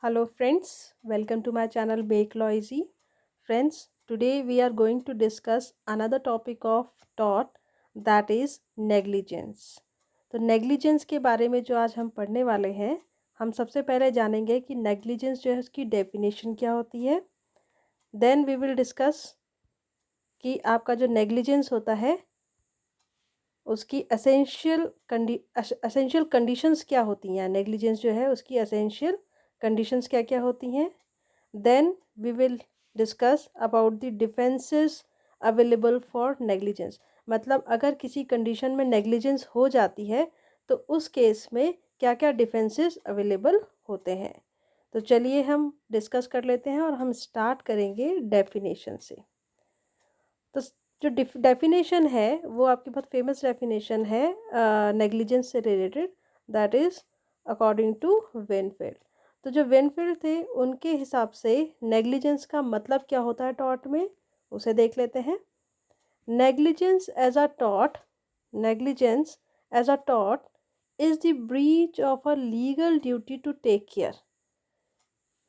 Hello friends, welcome to my channel Make Law Easy. Friends, today we are going to discuss another topic of tort, that is negligence. तो negligence के बारे में जो आज हम पढ़ने वाले हैं, हम सबसे पहले जानेंगे कि negligence जो है उसकी डेफिनेशन क्या होती है. देन वी विल डिस्कस कि आपका जो negligence होता है उसकी असेंशियल कंडीशंस क्या होती हैं. नेग्लिजेंस जो है उसकी असेंशियल कंडीशंस क्या क्या होती हैं. Then we will discuss about the defences available for negligence. मतलब अगर किसी कंडीशन में नेग्लिजेंस हो जाती है तो उस केस में क्या क्या डिफेंसेस अवेलेबल होते हैं. तो चलिए हम डिस्कस कर लेते हैं और हम स्टार्ट करेंगे डेफिनेशन से. तो जो डेफिनेशन है वो आपकी बहुत फेमस डेफिनेशन है नेग्लिजेंस से related, that is according to Winfield. तो जो वेनफील्ड थे उनके हिसाब से नेग्लिजेंस का मतलब क्या होता है टॉर्ट में, उसे देख लेते हैं. Negligence as a tort, negligence as a tort is the breach of a legal duty to take care.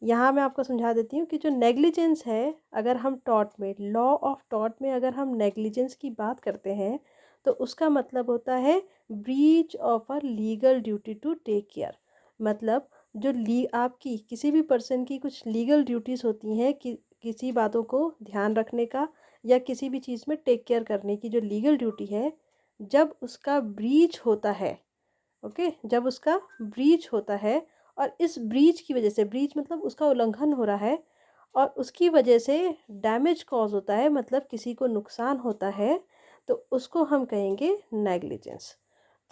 यहाँ मैं आपको समझा देती हूँ कि जो नेग्लिजेंस है, अगर हम टॉर्ट में, लॉ ऑफ टॉर्ट में अगर हम नेग्लिजेंस की बात करते हैं तो उसका मतलब होता है breach of a legal duty to take care. मतलब जो आपकी किसी भी पर्सन की कुछ लीगल ड्यूटीज़ होती हैं कि किसी बातों को ध्यान रखने का या किसी भी चीज़ में टेक केयर करने की जो लीगल ड्यूटी है, जब उसका ब्रीच होता है, ओके, जब उसका ब्रीच होता है और इस ब्रीच की वजह से, ब्रीच मतलब उसका उल्लंघन हो रहा है और उसकी वजह से डैमेज कॉज होता है, मतलब किसी को नुकसान होता है, तो उसको हम कहेंगे नेग्लिजेंस.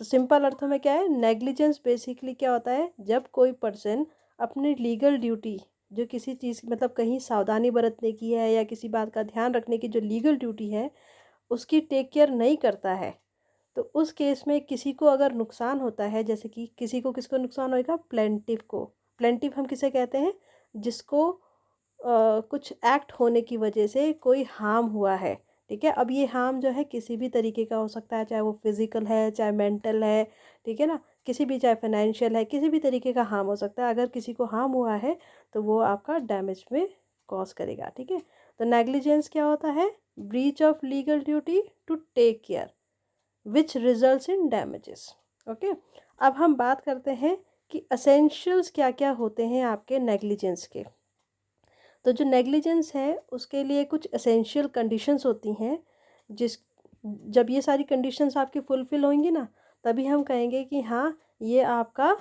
तो सिंपल अर्थों में क्या है, नेग्लिजेंस बेसिकली क्या होता है, जब कोई पर्सन अपनी लीगल ड्यूटी, जो किसी चीज़ मतलब कहीं सावधानी बरतने की है या किसी बात का ध्यान रखने की जो लीगल ड्यूटी है उसकी टेक केयर नहीं करता है, तो उस केस में किसी को अगर नुकसान होता है, जैसे कि किसी को, किसको नुकसान होएगा, प्लेंटिफ को. प्लेंटिफ हम किसे कहते हैं, जिसको कुछ एक्ट होने की वजह से कोई हार्म हुआ है. ठीक है, अब ये हार्म जो है किसी भी तरीके का हो सकता है, चाहे वो फिज़िकल है चाहे मेंटल है, ठीक है ना, किसी भी, चाहे फाइनेंशियल है, किसी भी तरीके का हार्म हो सकता है. अगर किसी को हार्म हुआ है तो वो आपका डैमेज में कॉज करेगा. ठीक है, तो नेग्लिजेंस क्या होता है, breach of legal duty to take care which results in damages. Okay, अब हम बात करते हैं कि असेंशियल्स क्या क्या होते हैं आपके नेग्लिजेंस के. तो जो नेग्लिजेंस है उसके लिए कुछ एसेंशियल कंडीशंस होती हैं, जिस जब ये सारी कंडीशंस आपकी फुलफ़िल होंगी ना, तभी हम कहेंगे कि हाँ, ये आपका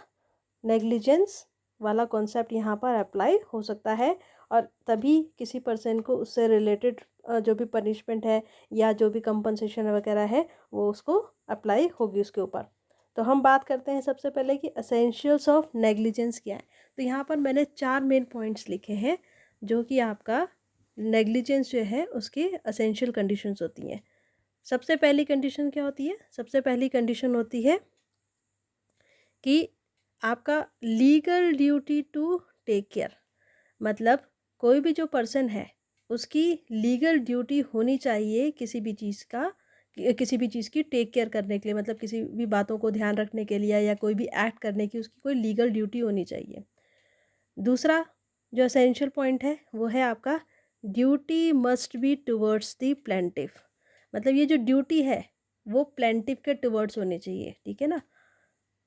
नेग्लिजेंस वाला कॉन्सेप्ट यहाँ पर अप्लाई हो सकता है. और तभी किसी पर्सन को उससे रिलेटेड जो भी पनिशमेंट है या जो भी कंपनसेशन वगैरह है वो उसको अप्लाई होगी उसके ऊपर. तो हम बात करते हैं सबसे पहले कि एसेंशियल्स ऑफ नेग्लिजेंस क्या है. तो यहाँ पर मैंने 4 मेन पॉइंट्स लिखे हैं जो कि आपका नेग्लिजेंस जो है उसकी एसेंशियल कंडीशंस होती हैं. सबसे पहली कंडीशन क्या होती है, सबसे पहली कंडीशन होती है कि आपका legal duty to take care. मतलब कोई भी जो पर्सन है उसकी लीगल ड्यूटी होनी चाहिए किसी भी चीज़ का, किसी भी चीज़ की टेक केयर करने के लिए, मतलब किसी भी बातों को ध्यान रखने के लिए या कोई भी एक्ट करने की उसकी कोई लीगल ड्यूटी होनी चाहिए. दूसरा जो एसेंशियल पॉइंट है वो है आपका duty must be towards the plaintiff. मतलब ये जो ड्यूटी है वो प्लेंटिफ के टुवर्ड्स होनी चाहिए. ठीक है ना.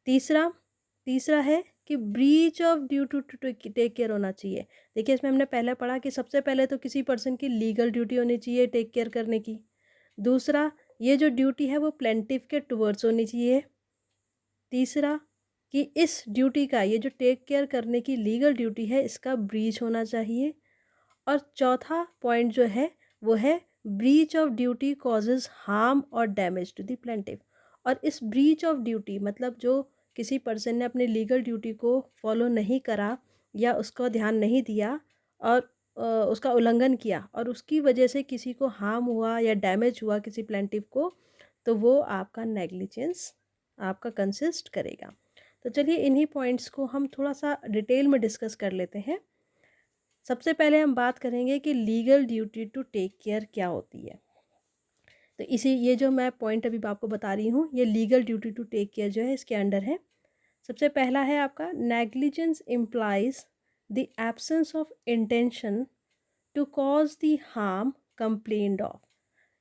तीसरा तीसरा है कि breach of duty to take care होना चाहिए. देखिए इसमें हमने पहले पढ़ा कि सबसे पहले तो किसी पर्सन की लीगल ड्यूटी होनी चाहिए टेक केयर करने की. दूसरा, ये जो ड्यूटी है वो प्लेंटिफ के टुवर्ड्स होनी चाहिए. तीसरा, कि इस ड्यूटी का, ये जो टेक केयर करने की लीगल ड्यूटी है, इसका ब्रीच होना चाहिए. और चौथा पॉइंट जो है वो है breach of duty causes harm और डैमेज टू द प्लेंटिफ. और इस ब्रीच ऑफ ड्यूटी मतलब जो किसी पर्सन ने अपनी लीगल ड्यूटी को फॉलो नहीं करा या उसका ध्यान नहीं दिया और उसका उल्लंघन किया और उसकी वजह से किसी को हार्म हुआ या डैमेज हुआ किसी प्लेंटिफ को, तो वो आपका नेग्लिजेंस आपका कंसिस्ट करेगा. तो चलिए इन्हीं पॉइंट्स को हम थोड़ा सा डिटेल में डिस्कस कर लेते हैं. सबसे पहले हम बात करेंगे कि legal duty to take care क्या होती है. तो इसी, ये जो मैं पॉइंट अभी आपको बता रही हूँ, ये legal duty to take care जो है इसके अंडर है. सबसे पहला है आपका negligence implies the absence of intention to cause the harm complained of.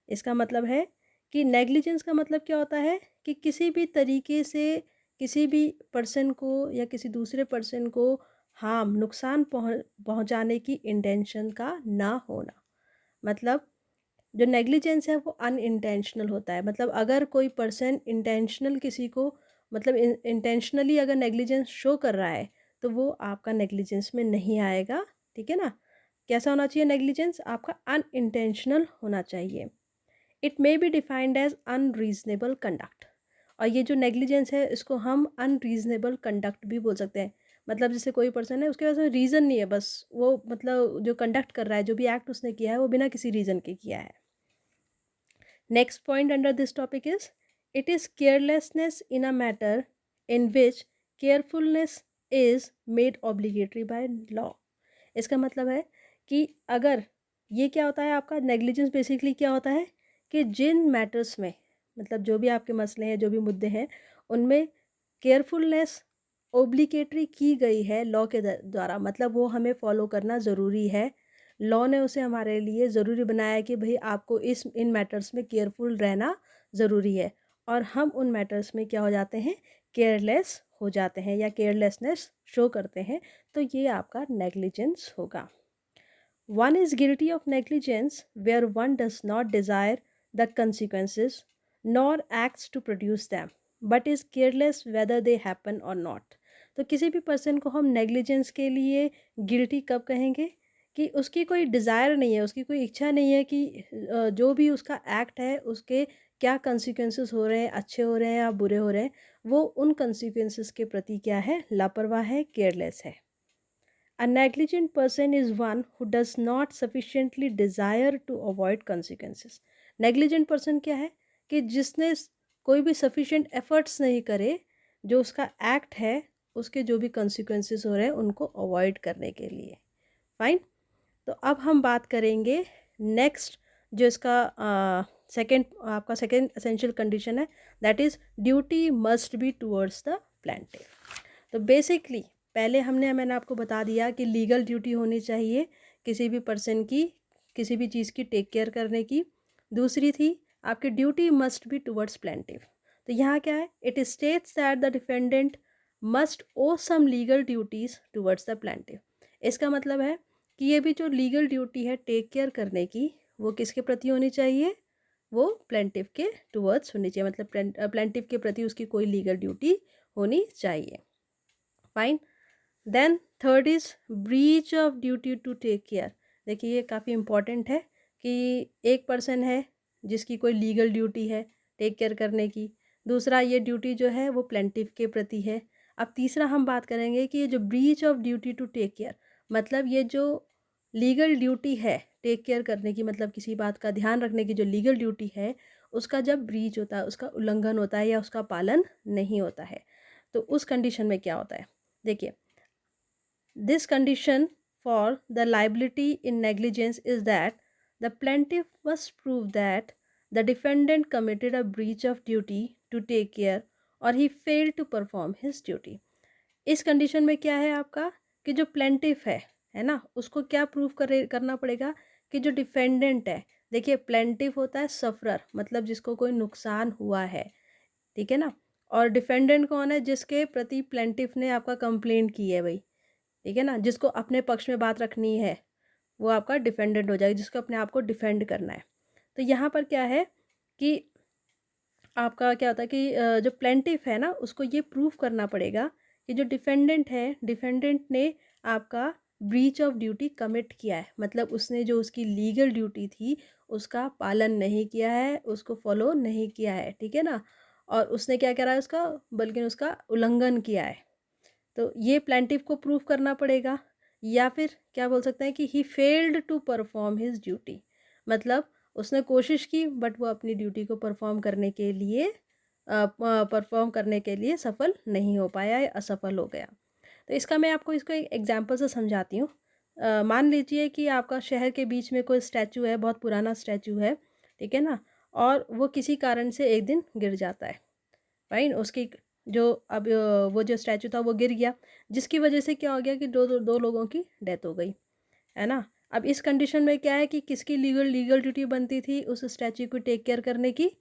इसका मतलब है कि नेग्लिजेंस का मतलब क्या होता है कि किसी भी तरीके से किसी भी पर्सन को या किसी दूसरे पर्सन को हार्म नुकसान पहुंचाने की इंटेंशन का ना होना। मतलब जो नेग्लिजेंस है वो अनइंटेंशनल होता है। मतलब अगर कोई पर्सन इंटेंशनल किसी को मतलब इंटेंशनली अगर नेग्लिजेंस शो कर रहा है तो वो आपका नेग्लिजेंस में नहीं आएगा। ठीक है ना। कैसा होना चाहिए नेग्लिजेंस? आपका अनइंटेंशनल होना चाहिए। It may be defined as unreasonable conduct. और ये जो नेग्लिजेंस है इसको हम अनरीजनेबल कंडक्ट भी बोल सकते हैं। मतलब जैसे कोई पर्सन है उसके पास रीज़न नहीं है, बस वो मतलब जो कंडक्ट कर रहा है, जो भी एक्ट उसने किया है वो बिना किसी रीज़न के किया है। Next point under this topic is it is carelessness in a matter in which carefulness is made obligatory by law. इसका मतलब है कि अगर ये क्या होता है आपका नेग्लिजेंस बेसिकली क्या होता है कि जिन मैटर्स में मतलब जो भी आपके मसले हैं, जो भी मुद्दे हैं, उनमें केयरफुलनेस ओब्लिगेटरी की गई है लॉ के द्वारा। मतलब वो हमें फॉलो करना ज़रूरी है। लॉ ने उसे हमारे लिए ज़रूरी बनाया है कि भाई आपको इन मैटर्स में केयरफुल रहना ज़रूरी है। और हम उन मैटर्स में क्या हो जाते हैं, केयरलेस हो जाते हैं या केयरलेसनेस शो करते हैं, तो ये आपका नेग्लिजेंस होगा। One is guilty of negligence where one does not desire the consequences nor acts to produce them, but is careless whether they happen or not. तो किसी भी पर्सन को हम नेग्लिजेंस के लिए गिल्टी कब कहेंगे कि उसकी कोई डिज़ायर नहीं है, उसकी कोई इच्छा नहीं है कि जो भी उसका एक्ट है उसके क्या कंसिक्वेंसेस हो रहे हैं, अच्छे हो रहे हैं या बुरे हो रहे हैं, वो उन कंसिक्वेंसेस के प्रति क्या है, लापरवाह है, केयरलेस है। A negligent person is one who does not sufficiently desire to avoid consequences. Negligent person क्या है कि जिसने कोई भी sufficient efforts नहीं करे जो उसका act है उसके जो भी consequences हो रहे हैं उनको avoid करने के लिए। Fine? तो अब हम बात करेंगे next जो इसका सेकेंड आपका सेकेंड essential condition है, that is duty must be towards the plaintiff. तो बेसिकली पहले मैंने आपको बता दिया कि लीगल ड्यूटी होनी चाहिए किसी भी पर्सन की किसी भी चीज़ की टेक केयर करने की। दूसरी थी आपकी duty must be towards plaintiff. तो यहाँ क्या है, it states that the defendant must owe some legal duties towards the plaintiff. इसका मतलब है कि ये भी जो लीगल ड्यूटी है टेक केयर करने की वो किसके प्रति होनी चाहिए, वो प्लेंटिव के टुवर्ड्स होनी चाहिए। मतलब प्लेंटिव के प्रति उसकी कोई लीगल ड्यूटी होनी चाहिए। Fine. Then third is breach of duty to take care. देखिए ये काफ़ी इंपॉर्टेंट है कि एक पर्सन है जिसकी कोई लीगल ड्यूटी है टेक केयर करने की, दूसरा ये ड्यूटी जो है वो प्लेंटिव के प्रति है। अब तीसरा हम बात करेंगे कि ये जो breach of duty to take care, मतलब ये जो लीगल ड्यूटी है टेक केयर करने की, मतलब किसी बात का ध्यान रखने की जो लीगल ड्यूटी है उसका जब ब्रीच होता है, उसका उल्लंघन होता है या उसका पालन नहीं होता है, तो उस कंडीशन में क्या होता है। देखिए, this condition for the liability in negligence is that the plaintiff must prove that the defendant committed a breach of duty to take care or he failed to perform his duty. इस condition में क्या है आपका कि जो plaintiff है ना, उसको क्या प्रूव करना पड़ेगा कि जो डिफेंडेंट है, देखिए प्लेंटिफ होता है सफरर, मतलब जिसको कोई नुकसान हुआ है, ठीक है ना। और डिफेंडेंट कौन है, जिसके प्रति प्लेंटिफ ने आपका कंप्लेंट की है भाई, ठीक है ना, जिसको अपने पक्ष में बात रखनी है वो आपका डिफेंडेंट हो जाएगा, जिसको अपने आप को डिफेंड करना है। तो यहाँ पर क्या है कि आपका क्या होता है कि जो प्लेंटिफ है ना उसको ये प्रूफ करना पड़ेगा कि जो डिफेंडेंट है, डिफेंडेंट ने आपका ब्रीच ऑफ ड्यूटी कमिट किया है, मतलब उसने जो उसकी लीगल ड्यूटी थी उसका पालन नहीं किया है, उसको फॉलो नहीं किया है, ठीक है ना। और उसने क्या करा है उसका, बल्कि उसका उल्लंघन किया है। तो ये प्लेंटिफ को प्रूफ करना पड़ेगा। या फिर क्या बोल सकते हैं कि he failed to perform his duty, मतलब उसने कोशिश की बट वो अपनी ड्यूटी को परफॉर्म करने के लिए सफल नहीं हो पाया या असफल हो गया। तो इसका मैं आपको इसको एक एग्जांपल से समझाती हूँ। मान लीजिए कि आपका शहर के बीच में कोई स्टैचू है, बहुत पुराना स्टैचू है, ठीक है ना, और वो किसी कारण से एक दिन गिर जाता है। फाइन, उसकी जो अब वो जो स्टैचू था वो गिर गया, जिसकी वजह से क्या हो गया कि दो लोगों की डेथ हो गई, है ना। अब इस कंडीशन में क्या है कि किसकी लीगल ड्यूटी बनती थी उस स्टैचू को टेक केयर करने की?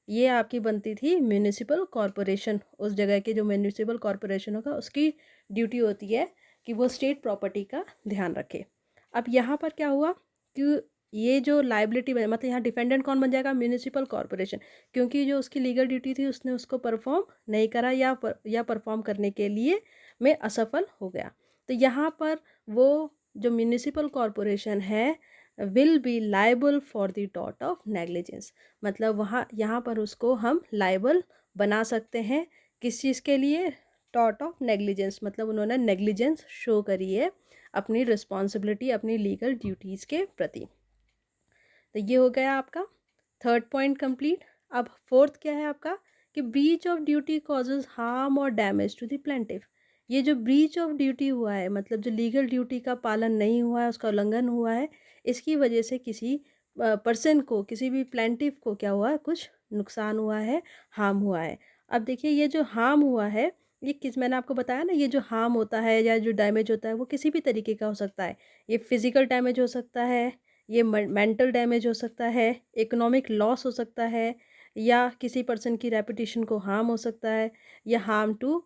ये आपकी बनती थी म्यूनिसिपल कॉरपोरेशन, उस जगह के जो म्यूनिसिपल कॉरपोरेशन होगा उसकी ड्यूटी होती है कि वो स्टेट प्रॉपर्टी का ध्यान रखे। अब यहाँ पर क्या हुआ कि ये जो लाइबिलिटी मतलब यहाँ डिफेंडेंट कौन बन जाएगा? म्यूनिसिपल कॉरपोरेशन, क्योंकि जो उसकी लीगल ड्यूटी थी उसने उसको परफॉर्म नहीं करा या परफॉर्म करने के लिए में असफल हो गया। तो यहाँ पर वो जो म्यूनिसिपल कॉरपोरेशन है will be liable for the tort of negligence, मतलब वहाँ यहाँ पर उसको हम लाइबल बना सकते हैं किस चीज़ के लिए? टॉर्ट ऑफ नेग्लिजेंस, मतलब उन्होंने नेग्लिजेंस शो करी है अपनी रिस्पॉन्सिबिलिटी अपनी लीगल ड्यूटीज़ के प्रति। तो ये हो गया आपका थर्ड पॉइंट कंप्लीट। अब फोर्थ क्या है आपका कि breach of duty causes harm और डैमेज टू द प्लेंटिफ। ये जो ब्रीच ऑफ ड्यूटी हुआ है मतलब जो लीगल ड्यूटी का पालन नहीं हुआ है, उसका उल्लंघन हुआ है, इसकी वजह से किसी पर्सन को, किसी भी प्लेंटिफ को क्या हुआ है? कुछ नुकसान हुआ है, हार्म हुआ है। अब देखिए ये जो हार्म हुआ है ये किस, मैंने आपको बताया ना, ये जो हार्म होता है या जो डैमेज होता है वो किसी भी तरीके का हो सकता है। ये फिजिकल डैमेज हो सकता है, ये मेंटल डैमेज हो सकता है, इकोनॉमिक लॉस हो सकता है, या किसी पर्सन की रेपुटेशन को हार्म हो सकता है, या हार्म टू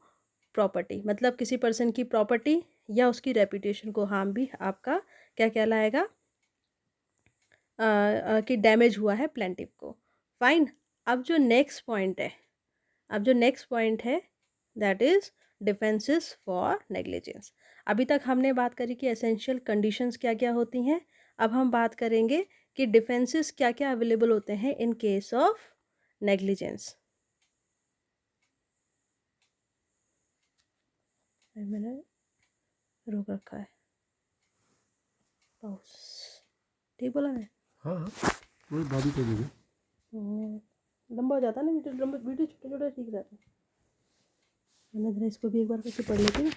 प्रॉपर्टी, मतलब किसी पर्सन की प्रॉपर्टी या उसकी रेपुटेशन को हार्म भी आपका क्या कहलाएगा? कि डैमेज हुआ है प्लेंटिफ को। फाइन। अब जो नेक्स्ट पॉइंट है, that is defences for negligence. अभी तक हमने बात करी कि एसेंशियल कंडीशंस क्या क्या होती हैं। अब हम बात करेंगे कि डिफेंसेस क्या क्या अवेलेबल होते हैं इन केस ऑफ नेग्लिजेंस। मैंने रोक रखा है पाउस, ठीक बोला मैं? हाँ हाँ वही दादी को दे दो। लंबा हो जाता है ना वीडियो छोटे छोटे ठीक रहता है। मैंने जरा इसको भी एक बार करके पढ़ लेती हूँ।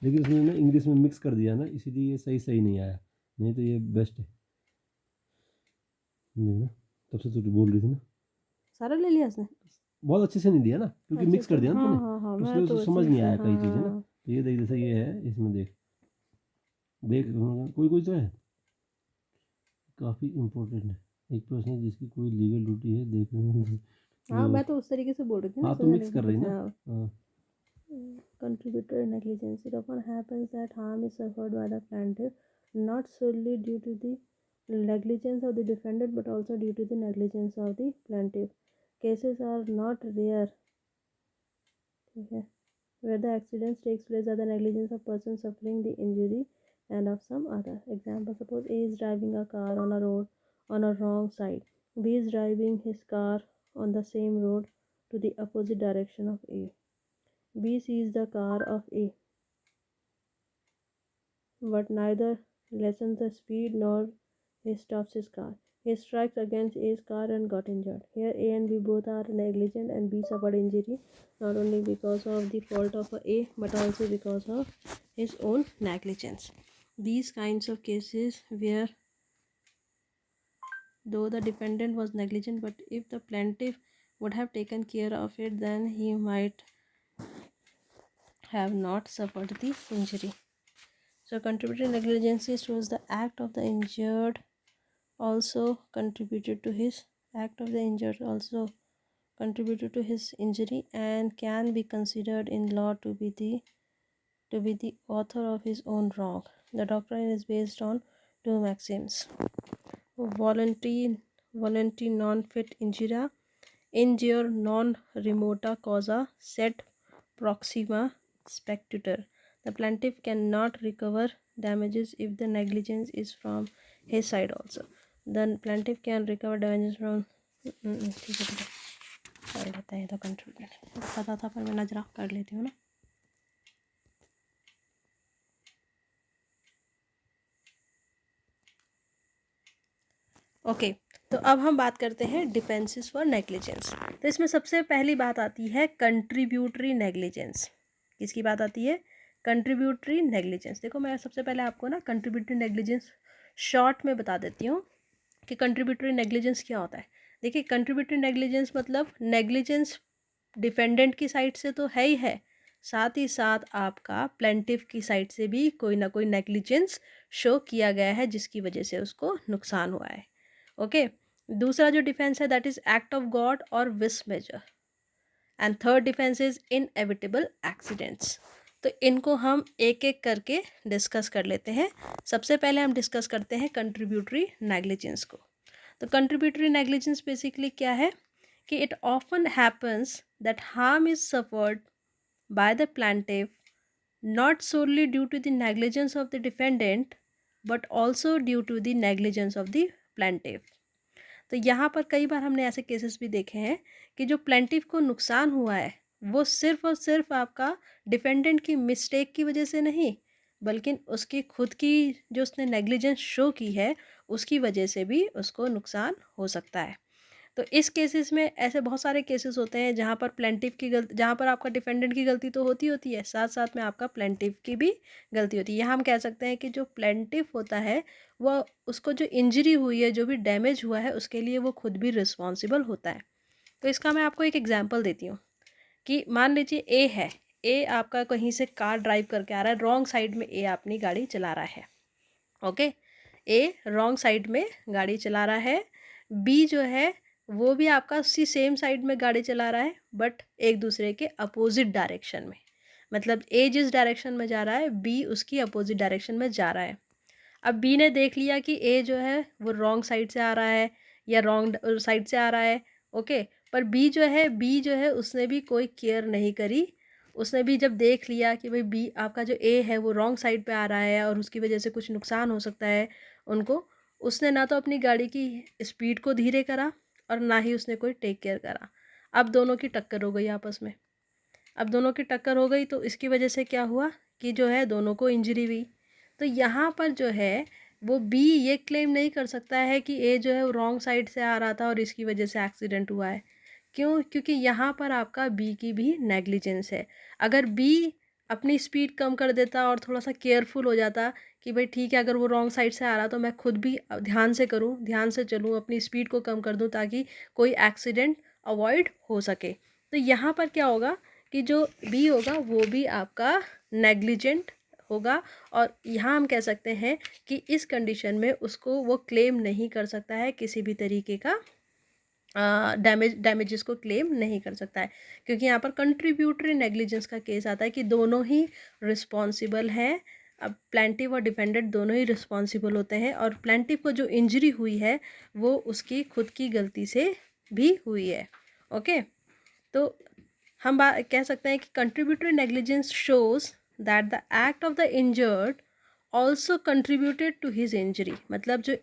लेकिन उसने ना इंग्लिश में मिक्स कर दिया ना, इसीलिए ये सही नहीं आया, नहीं तो ये बेस्ट है। नहीं ना, तब से तो बोल रही थी ना। सारा ले लिया उसने? बहुत अच्छे से नहीं दिया ना, क्योंकि अच्छा मिक्स कर अच्छा, दिया ना हाँ तूने, हाँ हाँ, तो मैं इसलिए तो उसे वैसे समझ ही नहीं आया कई चीज़ें ना। हाँ। तो ये देख, जैसे ये है इसमें देख, देख कोई कोई तो है काफ़ी इम्पोर्टेंट है। एक पर्सन है जिसकी कोई लीगल ड्यूटी है देखने। हाँ मैं तो उस तरीके से बोल रही थी ना, हाँ तो समझने मिक्स कर के रही लिए। ना। हाँ। हाँ Contributor negligence. It often happens that harm is suffered by the plaintiff not solely due to the negligence of the defendant but also due to the negligence of the plaintiff. Cases are not rare, okay, where the accident takes place by the negligence of person suffering the injury and of some other. Example, suppose A is driving a car on a road on a wrong side. B is driving his car on the same road to the opposite direction of A. B sees the car of A, but neither lessens the speed nor he stops his car. He strikes against A's car and got injured. Here A and B both are negligent and B suffered injury not only because of the fault of A but also because of his own negligence. These kinds of cases where though the defendant was negligent but if the plaintiff would have taken care of it then he might have not suffered the injury. So contributory negligence shows the act of the injured also contributed to his injury and can be considered in law to be the author of his own wrong. The doctrine is based on two maxims: voluntary non fit injuria, injure non remota causa, sed proxima spectator. The plaintiff cannot recover damages if the negligence is from his side also. The plaintiff can recover damages from ठीक है कर लेते हैं, तो contribute पता था पर मैं नजरा कर लेती हूँ ना। ओके तो अब हम बात करते हैं डिफेंसेस फॉर नेग्लिजेंस। तो इसमें सबसे पहली बात आती है कंट्रीब्यूटरी नेग्लिजेंस। किसकी बात आती है? Contributory negligence. देखो मैं सबसे पहले आपको ना कंट्रीब्यूटरी नेग्लिजेंस शॉर्ट में बता देती हूँ कि कंट्रीब्यूटरी नेग्लिजेंस क्या होता है। देखिए कंट्रीब्यूटरी नेग्लिजेंस मतलब नेग्लिजेंस डिफेंडेंट की साइड से तो है ही है, साथ ही साथ आपका प्लेंटिफ की साइड से भी कोई ना कोई नेग्लिजेंस शो किया गया है जिसकी वजह से उसको नुकसान हुआ है। ओके, दूसरा जो डिफेंस है that is act of God और vis major, and third defence is inevitable accidents. तो इनको हम एक एक करके डिस्कस कर लेते हैं। सबसे पहले हम डिस्कस करते हैं कंट्रीब्यूटरी नेग्लिजेंस को। तो कंट्रीब्यूटरी नेग्लिजेंस बेसिकली क्या है कि it often happens that harm is suffered by the plaintiff not solely due to the negligence of the defendant but also due to the negligence of the plaintiff। तो यहाँ पर कई बार हमने ऐसे cases भी देखे हैं कि जो प्लेंटिफ को नुकसान हुआ है वो सिर्फ और सिर्फ आपका डिफेंडेंट की मिस्टेक की वजह से नहीं, बल्कि उसकी खुद की जो उसने नेग्लिजेंस शो की है उसकी वजह से भी उसको नुकसान हो सकता है। तो इस केसेस में ऐसे बहुत सारे केसेस होते हैं जहाँ पर प्लेंटिफ की गलती, जहाँ पर आपका डिफेंडेंट की गलती तो होती है, साथ साथ में आपका प्लेंटिफ की भी गलती होती है। यहाँ हम कह सकते हैं कि जो प्लेंटिफ होता है वह, उसको जो इंजरी हुई है, जो भी डैमेज हुआ है, उसके लिए वो खुद भी रिस्पॉन्सिबल होता है। तो इसका मैं आपको एक एग्जाम्पल देती हूँ कि मान लीजिए ए है, ए आपका कहीं से कार ड्राइव करके आ रहा है, रॉन्ग साइड में ए अपनी गाड़ी चला रहा है। ओके, ए रॉन्ग साइड में गाड़ी चला रहा है, बी जो है वो भी आपका उसी सेम साइड में गाड़ी चला रहा है बट एक दूसरे के अपोजिट डायरेक्शन में। मतलब ए जिस डायरेक्शन में जा रहा है बी उसकी अपोजिट डायरेक्शन में जा रहा है। अब बी ने देख लिया कि ए जो है वो रॉन्ग साइड से आ रहा है या रॉन्ग साइड से आ रहा है। ओके, पर बी जो है उसने भी कोई केयर नहीं करी। उसने भी जब देख लिया कि भाई बी आपका जो ए है वो रॉन्ग साइड पे आ रहा है और उसकी वजह से कुछ नुकसान हो सकता है उनको, उसने ना तो अपनी गाड़ी की स्पीड को धीरे करा और ना ही उसने कोई टेक केयर करा। अब दोनों की टक्कर हो गई आपस में। अब दोनों की टक्कर हो गई तो इसकी वजह से क्या हुआ कि जो है दोनों को इंजरी हुई। तो यहाँ पर जो है वो बी ये क्लेम नहीं कर सकता है कि ए जो है वो रॉन्ग साइड से आ रहा था और इसकी वजह से एक्सीडेंट हुआ है। क्यों? क्योंकि यहाँ पर आपका बी की भी नेग्लिजेंस है। अगर बी अपनी स्पीड कम कर देता और थोड़ा सा केयरफुल हो जाता कि भाई ठीक है, अगर वो रॉन्ग साइड से आ रहा तो मैं खुद भी ध्यान से करूँ, ध्यान से चलूँ, अपनी स्पीड को कम कर दूँ ताकि कोई एक्सीडेंट अवॉइड हो सके। तो यहाँ पर क्या होगा कि जो बी होगा वो भी आपका नेग्लिजेंट होगा और यहाँ हम कह सकते हैं कि इस कंडीशन में उसको वो क्लेम नहीं कर सकता है, किसी भी तरीके का डैमेजेस को क्लेम नहीं कर सकता है, क्योंकि यहाँ पर कंट्रीब्यूटरी नेग्लिजेंस का केस आता है कि दोनों ही रिस्पॉन्सिबल हैं। अब प्लेंटिफ और डिफेंडेंट दोनों ही रिस्पॉन्सिबल होते हैं और प्लेंटिफ को जो इंजरी हुई है वो उसकी खुद की गलती से भी हुई है। ओके, तो हम कह सकते हैं कि contributory negligence shows that the act of the injured also contributed to his injury. मतलब जो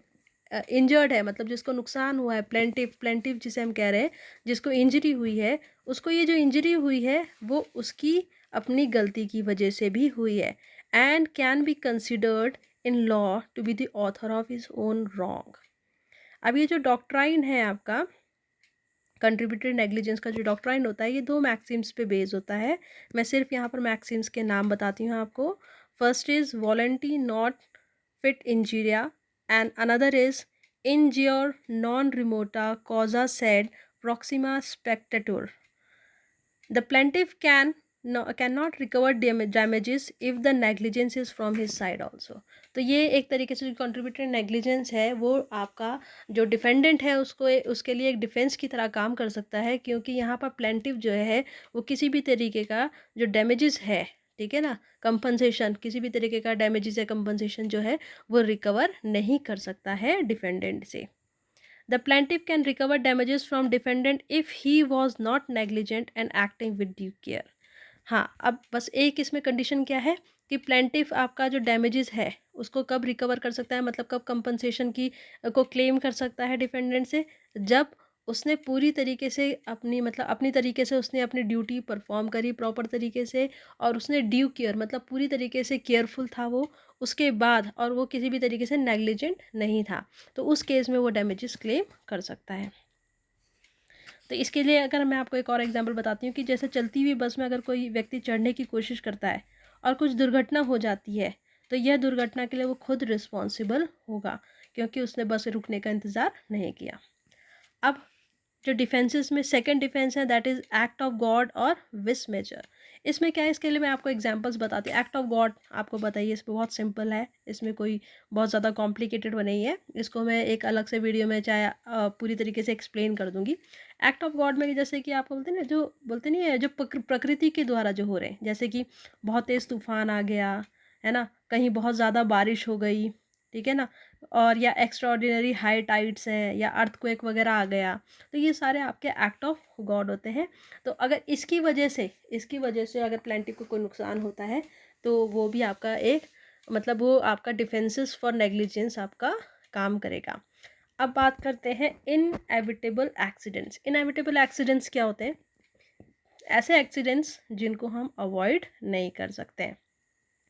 इंजर्ड है, मतलब जिसको नुकसान हुआ है, प्लेंटिफ जिसे हम कह रहे हैं, जिसको इंजरी हुई है, उसको ये जो इंजरी हुई है वो उसकी अपनी गलती की वजह से भी हुई है and can be considered in law to be the author of his own wrong. अब ये जो डॉक्ट्राइन है आपका कंट्रीब्यूटरी नेग्लिजेंस का, जो डॉक्ट्राइन होता है, ये दो मैक्सिम्स पे बेस होता है। मैं सिर्फ यहाँ पर मैक्सिम्स के नाम बताती हूँ आपको। First is volenti not fit injuria and another is in jure non remota causa sed proxima spectatur. The plaintiff can not recover damages if the negligence is from his side also। तो ये एक तरीके से जो कंट्रीब्यूटरी नेग्लिजेंस है वो आपका जो डिफेंडेंट है उसको उसके लिए एक डिफेंस की तरह काम कर सकता है, क्योंकि यहाँ पर प्लेंटिफ जो है वो किसी भी तरीके का जो डैमेजेस है, ठीक है ना, कंपनसेशन, किसी भी तरीके का डैमेजेस या कंपनसेशन जो है वो रिकवर नहीं कर सकता है डिफेंडेंट से। The plaintiff can recover damages from defendant if he was not negligent and acting with due care। हाँ, अब बस एक इसमें कंडीशन क्या है कि प्लेंटिफ आपका जो डैमेजेस है उसको कब रिकवर कर सकता है, मतलब कब कंपनसेशन की को क्लेम कर सकता है डिफेंडेंट से, जब उसने पूरी तरीके से अपनी, मतलब अपनी तरीके से उसने अपनी ड्यूटी परफॉर्म करी प्रॉपर तरीके से और उसने ड्यू केयर, मतलब पूरी तरीके से केयरफुल था वो उसके बाद, और वो किसी भी तरीके से नेग्लिजेंट नहीं था, तो उस केस में वो डैमेजेस क्लेम कर सकता है। तो इसके लिए अगर मैं आपको एक और एग्जांपल बताती हूँ कि जैसे चलती हुई बस में अगर कोई व्यक्ति चढ़ने की कोशिश करता है और कुछ दुर्घटना हो जाती है तो यह दुर्घटना के लिए वो खुद रिस्पॉन्सिबल होगा, क्योंकि उसने बस रुकने का इंतज़ार नहीं किया। अब जो डिफेंसेस में सेकंड डिफेंस है that is act of God और विश मेजर। इसमें क्या है, इसके लिए मैं आपको एग्जांपल्स बताती हूँ। एक्ट ऑफ गॉड आपको बताइए, इसमें बहुत सिंपल है, इसमें कोई बहुत ज़्यादा कॉम्प्लिकेटेड नहीं है, इसको मैं एक अलग से वीडियो में चाहे पूरी तरीके से एक्सप्लेन कर दूंगी। एक्ट ऑफ गॉड में जैसे कि आपको बोलते हैं ना, जो बोलते नहीं है, जो प्रकृति के द्वारा जो हो रहे हैं, जैसे कि बहुत तेज़ तूफान आ गया है ना, कहीं बहुत ज़्यादा बारिश हो गई, ठीक है ना, और या एक्स्ट्रा ऑर्डिनरी हाई टाइड्स हैं, या अर्थक्वेक वगैरह आ गया, तो ये सारे आपके एक्ट ऑफ गॉड होते हैं। तो अगर इसकी वजह से अगर प्लेंटिव को कोई नुकसान होता है तो वो भी आपका एक मतलब वो आपका डिफेंसेस फॉर नेग्लिजेंस आपका काम करेगा। अब बात करते हैं इनएविटेबल एक्सीडेंट्स। इनएविटेबल एक्सीडेंट्स क्या होते हैं? ऐसे एक्सीडेंट्स जिनको हम अवॉइड नहीं कर सकते हैं।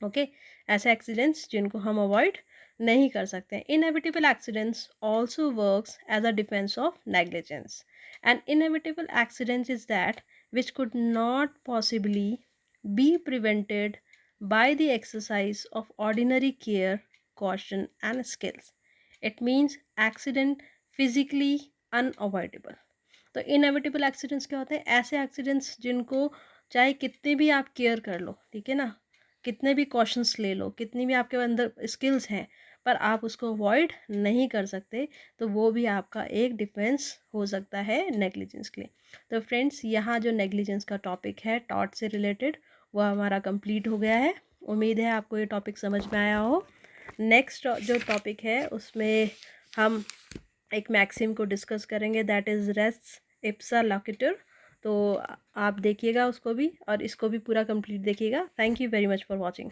ओके, ऐसे एक्सीडेंट्स जिनको हम अवॉइड नहीं कर सकते हैं। Inevitable accidents also works as a defence of negligence. And inevitable accidents is that which could not possibly be prevented by the exercise of ordinary care, caution, and skills. It means accident physically unavoidable. तो inevitable accidents क्या होते हैं? ऐसे accidents जिनको चाहे कितने भी आप केयर कर लो, ठीक है ना, कितने भी कॉशंस ले लो, कितनी भी आपके अंदर स्किल्स हैं, पर आप उसको अवॉइड नहीं कर सकते, तो वो भी आपका एक डिफेंस हो सकता है नेग्लिजेंस के लिए। तो फ्रेंड्स, यहाँ जो नेग्लिजेंस का टॉपिक है टॉट से रिलेटेड, वो हमारा कंप्लीट हो गया है। उम्मीद है आपको ये टॉपिक समझ में आया हो। नेक्स्ट जो टॉपिक है उसमें हम एक मैक्सिम को डिस्कस करेंगे, दैट इज़ रेस इप्सा लॉकिटर। तो आप देखिएगा उसको भी और इसको भी पूरा कंप्लीट देखिएगा। Thank you very much for watching.